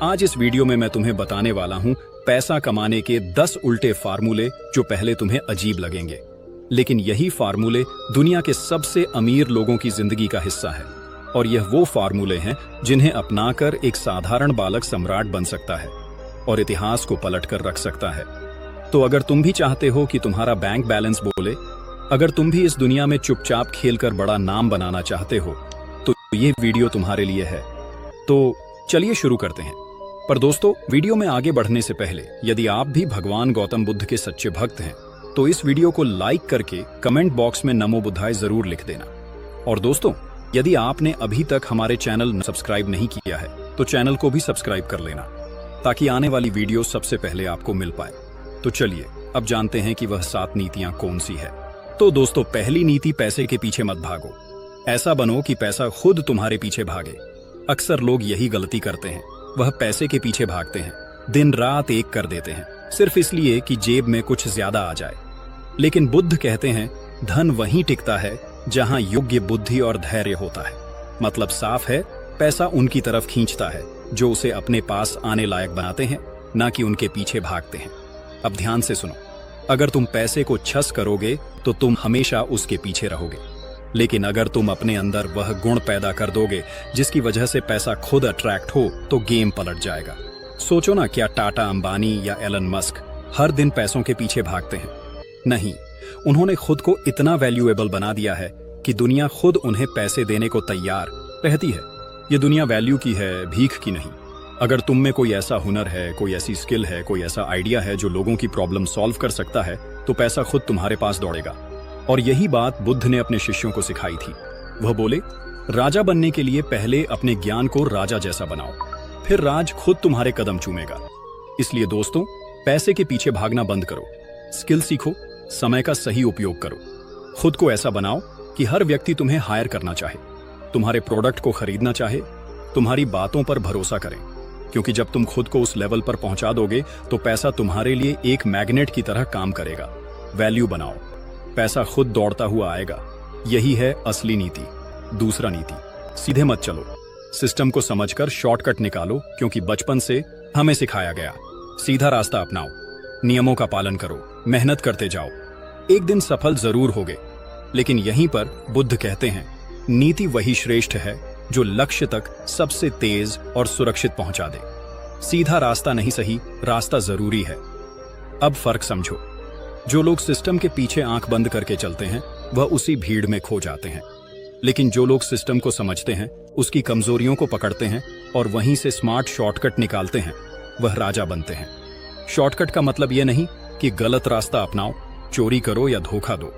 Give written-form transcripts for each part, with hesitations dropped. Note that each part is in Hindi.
आज इस वीडियो में मैं तुम्हें बताने वाला हूं पैसा कमाने के 10 उल्टे फार्मूले जो पहले तुम्हें अजीब लगेंगे, लेकिन यही फार्मूले दुनिया के सबसे अमीर लोगों की जिंदगी का हिस्सा है। और यह वो फार्मूले हैं जिन्हें अपनाकर एक साधारण बालक सम्राट बन सकता है और इतिहास को पलटकर रख सकता है। तो अगर तुम भी चाहते हो कि तुम्हारा बैंक बैलेंस बोले, अगर तुम भी इस दुनिया में चुपचाप खेलकर बड़ा नाम बनाना चाहते हो, तो ये वीडियो तुम्हारे लिए है। तो चलिए शुरू करते हैं। पर दोस्तों, वीडियो में आगे बढ़ने से पहले यदि आप भी भगवान गौतम बुद्ध के सच्चे भक्त हैं तो इस वीडियो को लाइक करके कमेंट बॉक्स में नमो बुद्धाय जरूर लिख देना। और दोस्तों, यदि आपने अभी तक हमारे चैनल सब्सक्राइब नहीं किया है तो चैनल को भी सब्सक्राइब कर लेना, ताकि आने वाली वीडियो सबसे पहले आपको मिल पाए। तो चलिए अब जानते हैं कि वह 7 नीतियां कौन सी है। तो दोस्तों, पहली नीति, पैसे के पीछे मत भागो। ऐसा बनो कि पैसा खुद तुम्हारे पीछे भागे। अक्सर लोग यही गलती करते हैं, वह पैसे के पीछे भागते हैं, दिन रात एक कर देते हैं, सिर्फ इसलिए कि जेब में कुछ ज्यादा आ जाए। लेकिन बुद्ध कहते हैं, धन वहीं टिकता है जहां योग्य बुद्धि और धैर्य होता है। मतलब साफ है, पैसा उनकी तरफ खींचता है जो उसे अपने पास आने लायक बनाते हैं, ना कि उनके पीछे भागते हैं। अब ध्यान से सुनो, अगर तुम पैसे को छस करोगे तो तुम हमेशा उसके पीछे रहोगे। लेकिन अगर तुम अपने अंदर वह गुण पैदा कर दोगे जिसकी वजह से पैसा खुद अट्रैक्ट हो, तो गेम पलट जाएगा। सोचो ना, क्या टाटा, अंबानी या एलन मस्क हर दिन पैसों के पीछे भागते हैं? नहीं, उन्होंने खुद को इतना वैल्यूएबल बना दिया है कि दुनिया खुद उन्हें पैसे देने को तैयार रहती है। ये दुनिया वैल्यू की है, भीख की नहीं। अगर तुम में कोई ऐसा हुनर है, कोई ऐसी स्किल है, कोई ऐसा आइडिया है जो लोगों की प्रॉब्लम सॉल्व कर सकता है, तो पैसा खुद तुम्हारे पास दौड़ेगा। और यही बात बुद्ध ने अपने शिष्यों को सिखाई थी। वह बोले, राजा बनने के लिए पहले अपने ज्ञान को राजा जैसा बनाओ, फिर राज खुद तुम्हारे कदम चूमेगा। इसलिए दोस्तों, पैसे के पीछे भागना बंद करो, स्किल सीखो, समय का सही उपयोग करो। खुद को ऐसा बनाओ कि हर व्यक्ति तुम्हें हायर करना चाहे, तुम्हारे प्रोडक्ट को खरीदना चाहे, तुम्हारी बातों पर भरोसा करें। क्योंकि जब तुम खुद को उस लेवल पर पहुंचा दोगे तो पैसा तुम्हारे लिए एक मैग्नेट की तरह काम करेगा। वैल्यू बनाओ, पैसा खुद दौड़ता हुआ आएगा। यही है असली नीति। दूसरा नीति, सीधे मत चलो, सिस्टम को समझकर शॉर्टकट निकालो। क्योंकि बचपन से हमें सिखाया गया, सीधा रास्ता अपनाओ, नियमों का पालन करो, मेहनत करते जाओ, एक दिन सफल जरूर होगे। लेकिन यहीं पर बुद्ध कहते हैं, नीति वही श्रेष्ठ है जो लक्ष्य तक सबसे तेज और सुरक्षित पहुंचा दे। सीधा रास्ता नहीं सही, रास्ता जरूरी है। अब फर्क समझो, जो लोग सिस्टम के पीछे आंख बंद करके चलते हैं वह उसी भीड़ में खो जाते हैं। लेकिन जो लोग सिस्टम को समझते हैं, उसकी कमजोरियों को पकड़ते हैं और वहीं से स्मार्ट शॉर्टकट निकालते हैं, वह राजा बनते हैं। शॉर्टकट का मतलब यह नहीं कि गलत रास्ता अपनाओ, चोरी करो या धोखा दो,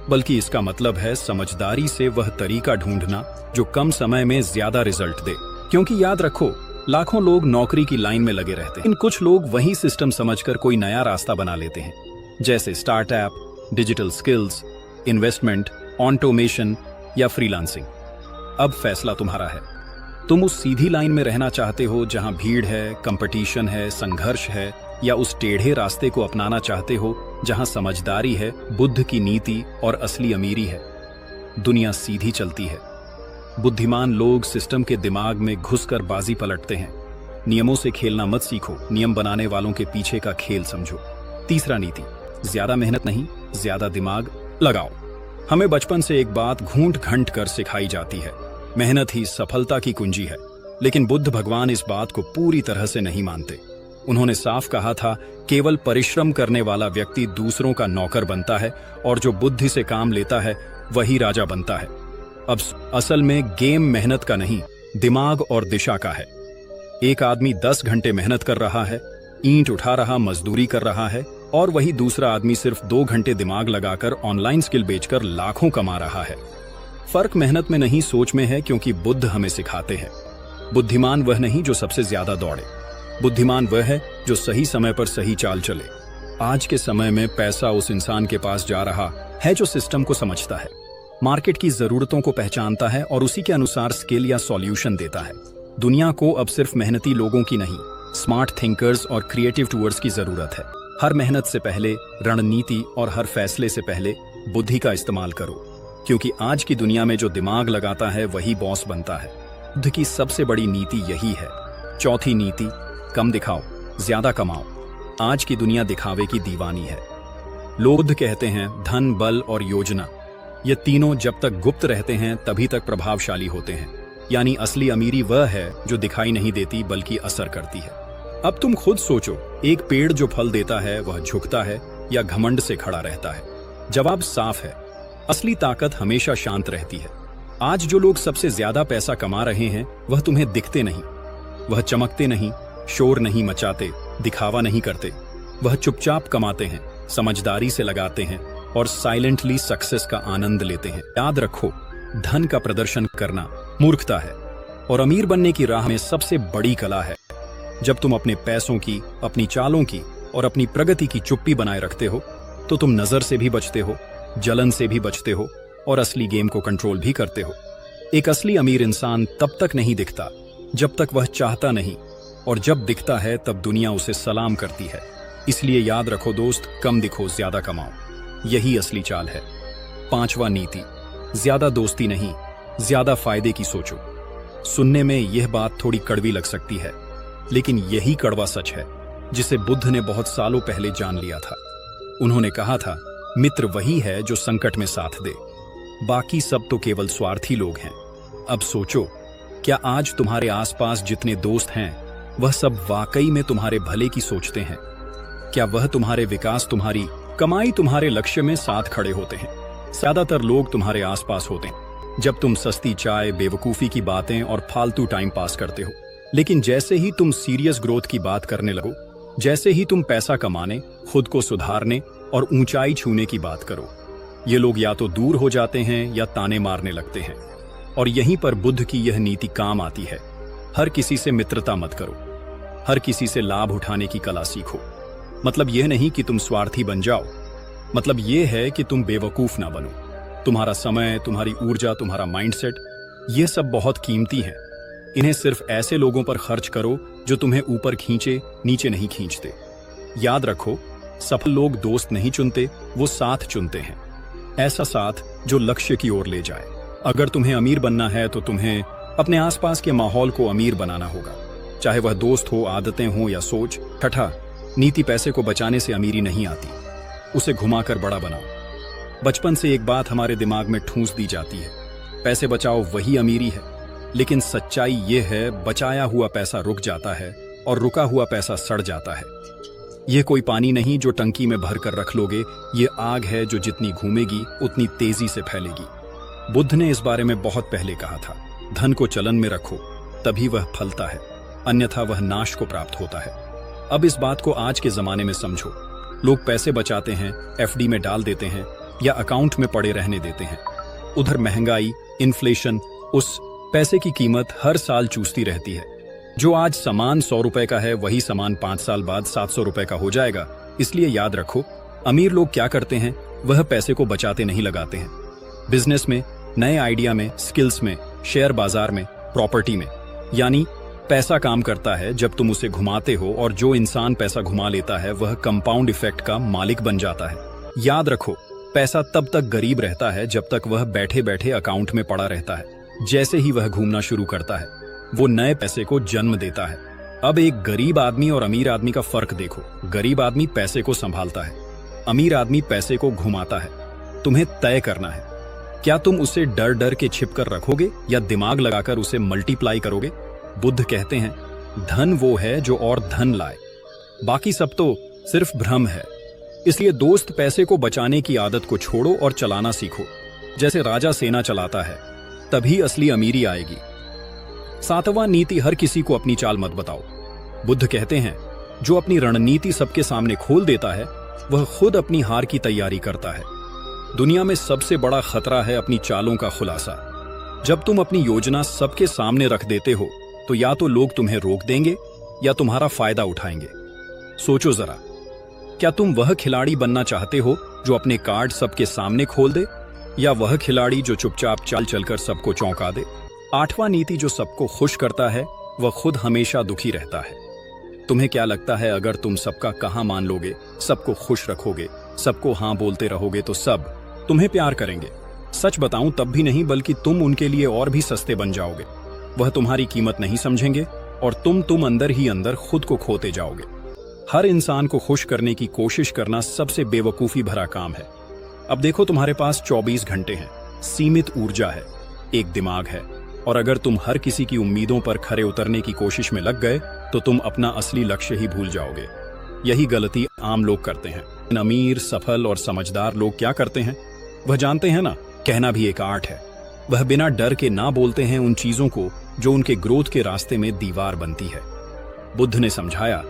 बल्कि इसका मतलब है समझदारी से वह तरीका ढूंढना जो कम समय में ज्यादा रिजल्ट दे। क्योंकि याद रखो, लाखों लोग नौकरी की लाइन में लगे रहते हैं, कुछ लोग वही सिस्टम समझकर कोई नया रास्ता बना लेते हैं, जैसे startup, digital skills, investment, automation या फ्रीलांसिंग। अब फैसला तुम्हारा है। तुम उस सीधी लाइन में रहना चाहते हो जहां भीड़ है, कंपटीशन है, संघर्ष है, या उस टेढ़े रास्ते को अपनाना चाहते हो जहां समझदारी है, बुद्ध की नीति और असली अमीरी है। दुनिया सीधी चलती है। बुद्धिमान लोग सिस्टम के दिमाग में घुसकर बाजी पलटते हैं। नियमों से खेलना मत सीखो, नियम बनाने वालों के पीछे का खेल समझो। तीसरा नीति, ज्यादा मेहनत नहीं, ज्यादा दिमाग लगाओ। हमें बचपन से एक बात घूंट घंट कर सिखाई जाती है, मेहनत ही सफलता की कुंजी है। लेकिन बुद्ध भगवान इस बात को पूरी तरह से नहीं मानते। उन्होंने साफ कहा था, केवल परिश्रम करने वाला व्यक्ति दूसरों का नौकर बनता है और जो बुद्धि से काम लेता है वही राजा बनता है। अब असल में गेम मेहनत का नहीं, दिमाग और दिशा का है। एक आदमी 10 घंटे मेहनत कर रहा है, ईंट उठा रहा, मजदूरी कर रहा है, और वही दूसरा आदमी सिर्फ 2 घंटे दिमाग लगाकर ऑनलाइन स्किल बेचकर लाखों कमा रहा है। फर्क मेहनत में नहीं, सोच में है। क्योंकि बुद्ध हमें सिखाते हैं, बुद्धिमान वह नहीं जो सबसे ज्यादा दौड़े, बुद्धिमान वह है जो सही समय पर सही चाल चले। आज के समय में पैसा उस इंसान के पास जा रहा है जो सिस्टम को समझता है, मार्केट की जरूरतों को पहचानता है और उसी के अनुसार स्किल या सॉल्यूशन देता है। दुनिया को अब सिर्फ मेहनती लोगों की नहीं, स्मार्ट थिंकर्स और क्रिएटिव टूअर्स की जरूरत है। हर मेहनत से पहले रणनीति और हर फैसले से पहले बुद्धि का इस्तेमाल करो, क्योंकि आज की दुनिया में जो दिमाग लगाता है वही बॉस बनता है। बुद्ध की सबसे बड़ी नीति यही है। चौथी नीति, कम दिखाओ, ज्यादा कमाओ। आज की दुनिया दिखावे की दीवानी है। लोग कहते हैं धन, बल और योजना, ये तीनों जब तक गुप्त रहते हैं तभी तक प्रभावशाली होते हैं। यानी असली अमीरी वह है जो दिखाई नहीं देती बल्कि असर करती है। अब तुम खुद सोचो, एक पेड़ जो फल देता है वह झुकता है या घमंड से खड़ा रहता है? जवाब साफ है, असली ताकत हमेशा शांत रहती है। आज जो लोग सबसे ज्यादा पैसा कमा रहे हैं वह तुम्हें दिखते नहीं, वह चमकते नहीं, शोर नहीं मचाते, दिखावा नहीं करते। वह चुपचाप कमाते हैं, समझदारी से लगाते हैं और साइलेंटली सक्सेस का आनंद लेते हैं। याद रखो, धन का प्रदर्शन करना मूर्खता है और अमीर बनने की राह में सबसे बड़ी कला है। जब तुम अपने पैसों की, अपनी चालों की और अपनी प्रगति की चुप्पी बनाए रखते हो तो तुम नजर से भी बचते हो, जलन से भी बचते हो और असली गेम को कंट्रोल भी करते हो। एक असली अमीर इंसान तब तक नहीं दिखता जब तक वह चाहता नहीं, और जब दिखता है तब दुनिया उसे सलाम करती है। इसलिए याद रखो दोस्त, कम दिखो, ज्यादा कमाओ, यही असली चाल है। 5वां नीति, ज्यादा दोस्ती नहीं, ज्यादा फायदे की सोचो। सुनने में यह बात थोड़ी कड़वी लग सकती है, लेकिन यही कड़वा सच है जिसे बुद्ध ने बहुत सालों पहले जान लिया था। उन्होंने कहा था, मित्र वही है जो संकट में साथ दे, बाकी सब तो केवल स्वार्थी लोग हैं। अब सोचो, क्या आज तुम्हारे आसपास जितने दोस्त हैं वह सब वाकई में तुम्हारे भले की सोचते हैं? क्या वह तुम्हारे विकास, तुम्हारी कमाई, तुम्हारे लक्ष्य में साथ खड़े होते हैं? ज्यादातर लोग तुम्हारे आसपास होते हैं जब तुम सस्ती चाय, बेवकूफी की बातें और फालतू टाइम पास करते हो। लेकिन जैसे ही तुम सीरियस ग्रोथ की बात करने लगो, जैसे ही तुम पैसा कमाने, खुद को सुधारने और ऊंचाई छूने की बात करो, ये लोग या तो दूर हो जाते हैं या ताने मारने लगते हैं। और यहीं पर बुद्ध की यह नीति काम आती है। हर किसी से मित्रता मत करो, हर किसी से लाभ उठाने की कला सीखो। मतलब यह नहीं कि तुम स्वार्थी बन जाओ, मतलब यह है कि तुम बेवकूफ ना बनो। तुम्हारा समय, तुम्हारी ऊर्जा, तुम्हारा माइंडसेट, ये सब बहुत कीमती है। इन्हें सिर्फ ऐसे लोगों पर खर्च करो जो तुम्हें ऊपर खींचे, नीचे नहीं खींचते। याद रखो, सफल लोग दोस्त नहीं चुनते, वो साथ चुनते हैं। ऐसा साथ जो लक्ष्य की ओर ले जाए। अगर तुम्हें अमीर बनना है तो तुम्हें अपने आसपास के माहौल को अमीर बनाना होगा, चाहे वह दोस्त हो, आदतें हो या सोच। छठा नीति, पैसे को बचाने से अमीरी नहीं आती, उसे घुमाकर बड़ा बनाओ। बचपन से एक बात हमारे दिमाग में ठूंस दी जाती है, पैसे बचाओ वही अमीरी है। लेकिन सच्चाई ये है, बचाया हुआ पैसा रुक जाता है और रुका हुआ पैसा सड़ जाता है। यह कोई पानी नहीं जो टंकी में भर कर रख लोगे, ये आग है जो जितनी घूमेगी उतनी तेजी से फैलेगी। बुद्ध ने इस बारे में बहुत पहले कहा था, धन को चलन में रखो, तभी वह फलता है, अन्यथा वह नाश को प्राप्त होता है। अब इस बात को आज के जमाने में समझो। लोग पैसे बचाते हैं, एफडी में डाल देते हैं या अकाउंट में पड़े रहने देते हैं। उधर महंगाई, इन्फ्लेशन उस पैसे की कीमत हर साल चूसती रहती है। जो आज सामान 100 रुपए का है, वही सामान 5 साल बाद 700 रुपए का हो जाएगा। इसलिए याद रखो, अमीर लोग क्या करते हैं, वह पैसे को बचाते नहीं, लगाते हैं। बिजनेस में, नए आइडिया में, स्किल्स में, शेयर बाजार में, प्रॉपर्टी में। यानी पैसा काम करता है जब तुम उसे घुमाते हो, और जो इंसान पैसा घुमा लेता है वह कंपाउंड इफेक्ट का मालिक बन जाता है। याद रखो, पैसा तब तक गरीब रहता है जब तक वह बैठे बैठे अकाउंट में पड़ा रहता है। जैसे ही वह घूमना शुरू करता है, वो नए पैसे को जन्म देता है। अब एक गरीब आदमी और अमीर आदमी का फर्क देखो। गरीब आदमी पैसे को संभालता है, अमीर आदमी पैसे को घुमाता है। तुम्हें तय करना है, क्या तुम उसे डर डर के छिप कर रखोगे या दिमाग लगाकर उसे मल्टीप्लाई करोगे? बुद्ध कहते हैं, धन वो है जो और धन लाए, बाकी सब तो सिर्फ भ्रम है। इसलिए दोस्त, पैसे को बचाने की आदत को छोड़ो और चलाना सीखो। जैसे राजा सेना चलाता है, तभी असली अमीरी आएगी। 7वां नीति, हर किसी को अपनी चाल मत बताओ। बुद्ध कहते हैं, जो अपनी रणनीति सबके सामने खोल देता है वह खुद अपनी हार की तैयारी करता है। दुनिया में सबसे बड़ा खतरा है अपनी चालों का खुलासा। जब तुम अपनी योजना सबके सामने रख देते हो तो या तो लोग तुम्हें रोक देंगे या तुम्हारा फायदा उठाएंगे। सोचो जरा, क्या तुम वह खिलाड़ी बनना चाहते हो जो अपने कार्ड सबके सामने खोल दे, या वह खिलाड़ी जो चुपचाप चाल चलकर सबको चौंका दे? 8वां नीति, जो सबको खुश करता है वह खुद हमेशा दुखी रहता है। तुम्हें क्या लगता है, अगर तुम सबका कहाँ मान लोगे, सबको खुश रखोगे, सबको हाँ बोलते रहोगे तो सब तुम्हें प्यार करेंगे? सच बताऊं, तब भी नहीं, बल्कि तुम उनके लिए और भी सस्ते बन जाओगे। वह तुम्हारी कीमत नहीं समझेंगे, और तुम अंदर ही अंदर खुद को खोते जाओगे। हर इंसान को खुश करने की कोशिश करना सबसे बेवकूफी भरा काम है। अब देखो, तुम्हारे पास 24 घंटे हैं, सीमित ऊर्जा है, एक दिमाग है, और अगर तुम हर किसी की उम्मीदों पर खरे उतरने की कोशिश में लग गए तो तुम अपना असली लक्ष्य ही भूल जाओगे। यही गलती आम लोग करते हैं। अमीर, सफल और समझदार लोग क्या करते हैं? वह जानते हैं ना, कहना भी एक आर्ट है। वह बिना डर के ना बोलते हैं उन चीजों को जो उनके ग्रोथ के रास्ते में दीवार बनती है। बुद्ध ने समझाया,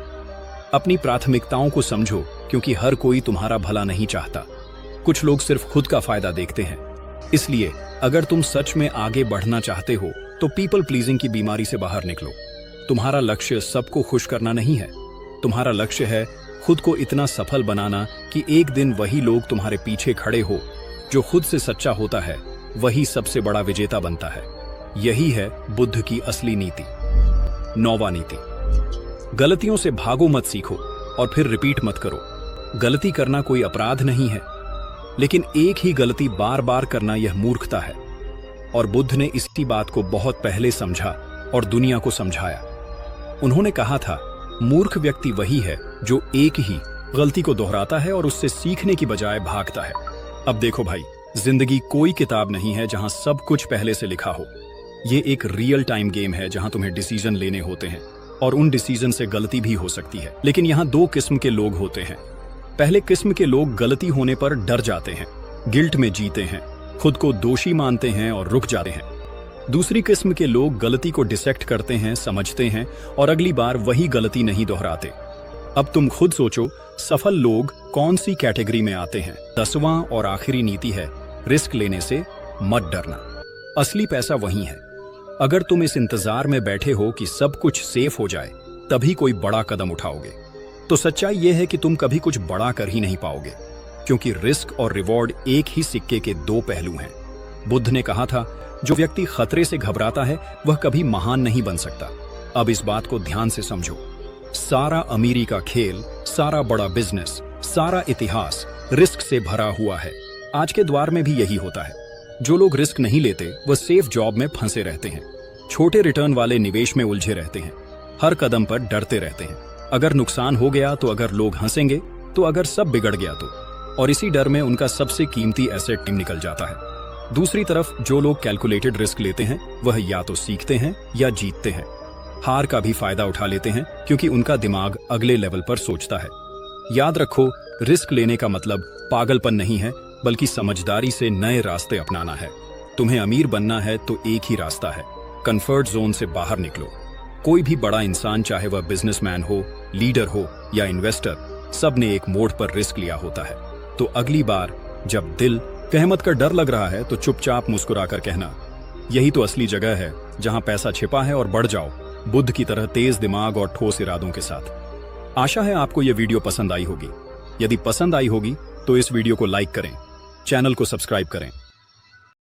अपनी प्राथमिकताओं को समझो, क्योंकि हर कोई तुम्हारा भला नहीं चाहता। कुछ लोग सिर्फ खुद का फायदा देखते हैं। इसलिए अगर तुम सच में आगे बढ़ना चाहते हो तो पीपल प्लीजिंग की बीमारी से बाहर निकलो। तुम्हारा लक्ष्य सबको खुश करना नहीं है। तुम्हारा लक्ष्य है खुद को इतना सफल बनाना कि एक दिन वही लोग तुम्हारे पीछे खड़े हो। जो खुद से सच्चा होता है वही सबसे बड़ा विजेता बनता है। यही है बुद्ध की असली नीति। 9वां नीति, गलतियों से भागो मत, सीखो और फिर रिपीट मत करो। गलती करना कोई अपराध नहीं है, लेकिन एक ही गलती बार बार करना यह मूर्खता है। और बुद्ध ने इसी बात को बहुत पहले समझा और दुनिया को समझाया। उन्होंने कहा था, मूर्ख व्यक्ति वही है जो एक ही गलती को दोहराता है और उससे सीखने की बजाय भागता है। अब देखो भाई, जिंदगी कोई किताब नहीं है जहां सब कुछ पहले से लिखा हो। ये एक रियल टाइम गेम है जहां तुम्हें डिसीजन लेने होते हैं, और उन डिसीजन से गलती भी हो सकती है। लेकिन यहाँ 2 किस्म के लोग होते हैं। पहले किस्म के लोग गलती होने पर डर जाते हैं, गिल्ट में जीते हैं, खुद को दोषी मानते हैं और रुक जाते हैं। दूसरी किस्म के लोग गलती को डिसेक्ट करते हैं, समझते हैं और अगली बार वही गलती नहीं दोहराते। अब तुम खुद सोचो, सफल लोग कौन सी कैटेगरी में आते हैं? 10वां और आखिरी नीति है, रिस्क लेने से मत डरना। असली पैसा वही है। अगर तुम इस इंतजार में बैठे हो कि सब कुछ सेफ हो जाए तभी कोई बड़ा कदम उठाओगे, तो सच्चाई यह है कि तुम कभी कुछ बड़ा कर ही नहीं पाओगे, क्योंकि रिस्क और रिवॉर्ड एक ही सिक्के के 2 पहलू हैं। बुद्ध ने कहा था, जो व्यक्ति खतरे से घबराता है वह कभी महान नहीं बन सकता। अब इस बात को ध्यान से समझो। सारा अमीरी का खेल, सारा बड़ा बिजनेस, सारा इतिहास रिस्क से भरा हुआ है। आज के द्वार में भी यही होता है। जो लोग रिस्क नहीं लेते वह सेफ जॉब में फंसे रहते हैं, छोटे रिटर्न वाले निवेश में उलझे रहते हैं, हर कदम पर डरते रहते हैं। अगर नुकसान हो गया तो, अगर लोग हंसेंगे तो, अगर सब बिगड़ गया तो, और इसी डर में उनका सबसे कीमती एसेट निकल जाता है। दूसरी तरफ जो लोग कैलकुलेटेड रिस्क लेते हैं वह या तो सीखते हैं या जीतते हैं। हार का भी फायदा उठा लेते हैं क्योंकि उनका दिमाग अगले लेवल पर सोचता है। याद रखो, रिस्क लेने का मतलब पागलपन नहीं है, बल्कि समझदारी से नए रास्ते अपनाना है। तुम्हें अमीर बनना है तो एक ही रास्ता है, कंफर्ट जोन से बाहर निकलो। कोई भी बड़ा इंसान, चाहे वह बिजनेसमैन हो, लीडर हो या इन्वेस्टर, सब ने एक मोड़ पर रिस्क लिया होता है। तो अगली बार जब दिल कहमत का डर लग रहा है तो चुपचाप मुस्कुराकर कहना, यही तो असली जगह है जहां पैसा छिपा है, और बढ़ जाओ बुद्ध की तरह तेज दिमाग और ठोस इरादों के साथ। आशा है आपको यह वीडियो पसंद आई होगी। यदि पसंद आई होगी तो इस वीडियो को लाइक करें, चैनल को सब्सक्राइब करें